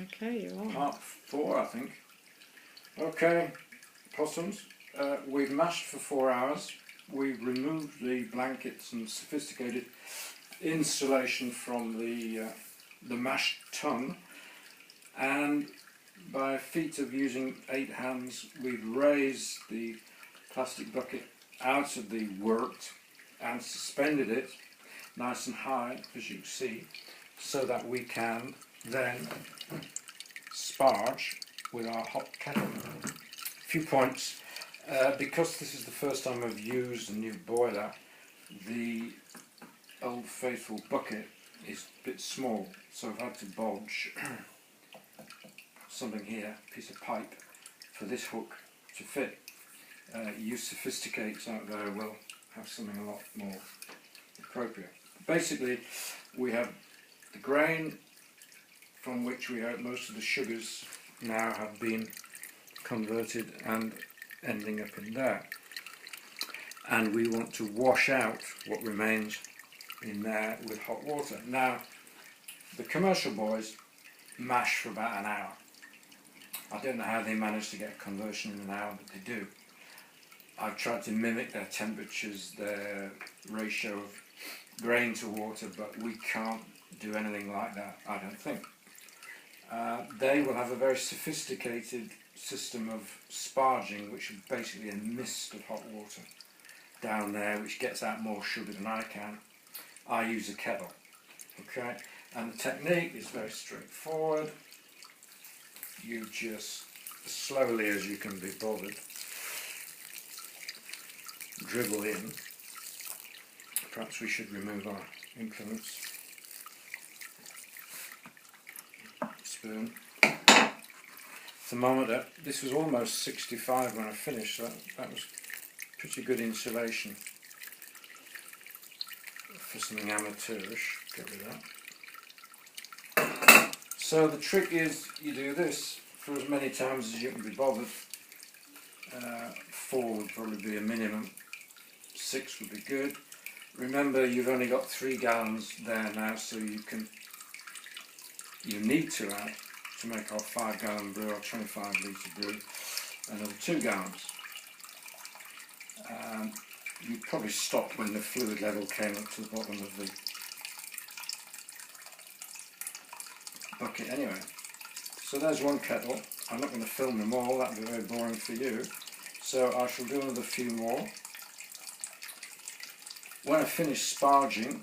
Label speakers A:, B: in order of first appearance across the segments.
A: Okay, you're on.
B: Part 4, I think. Okay, possums. We've mashed for 4 hours. We've removed the blankets and sophisticated insulation from the mashed tongue, and by a feat of using 8 hands, we've raised the plastic bucket out of the wort and suspended it nice and high, as you can see, so that we can then sparge with our hot kettle. A few points. Because this is the first time I've used a new boiler, the old faithful bucket is a bit small, so I've had to bodge something here, a piece of pipe, for this hook to fit. You sophisticates out there will have something a lot more appropriate. Basically, we have the grain from which we have most of the sugars now have been converted and ending up in there, and we want to wash out what remains in there with hot water. Now, the commercial boys mash for about an hour. I don't know how they manage to get a conversion in an hour, but they do. I've tried to mimic their temperatures, their ratio of grain to water, but we can't do anything like that, I don't think. They will have a very sophisticated system of sparging, which is basically a mist of hot water down there, which gets out more sugar than I can. I use a kettle, okay? And the technique is very straightforward. You just, as slowly as you can be bothered, dribble in. Perhaps we should remove our implements. Spoon. Thermometer. This was almost 65 when I finished, so that was pretty good insulation for something amateurish. Get rid of that. So the trick is you do this for as many times as you can be bothered. 4 would probably be a minimum. 6 would be good. Remember, you've only got 3 gallons there now, so you need to add, to make our 5-gallon brew, our 25-litre brew, another 2 gallons. You probably stopped when the fluid level came up to the bottom of the bucket anyway. So there's one kettle. I'm not going to film them all, that would be very boring for you. So I shall do another few more. When I finish sparging,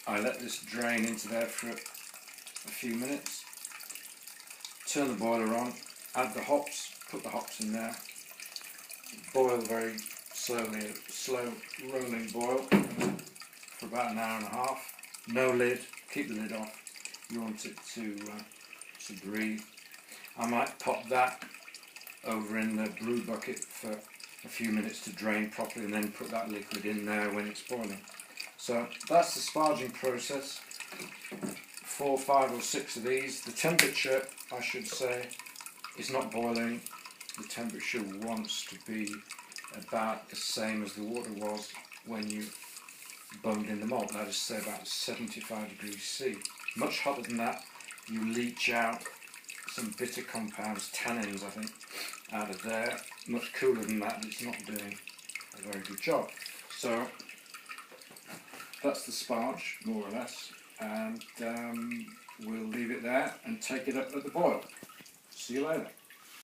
B: I let this drain into there for a few minutes. Turn the boiler on, add the hops, put the hops in there. Boil very slowly, a slow rolling boil for about an hour and a half. No lid, keep the lid off. You want it to breathe. I might pop that over in the brew bucket for a few minutes to drain properly, and then put that liquid in there when it's boiling. So that's the sparging process. 4, 5 or 6 of these. The temperature, I should say, is not boiling. The temperature wants to be about the same as the water was when you bunged in the malt. That is, say, about 75 degrees C. Much hotter than that, you leach out some bitter compounds, tannins I think, out of there. Much cooler than that, it's not doing a very good job. So that's the sparge, more or less, and we'll leave it there and take it up at the boil. See you later.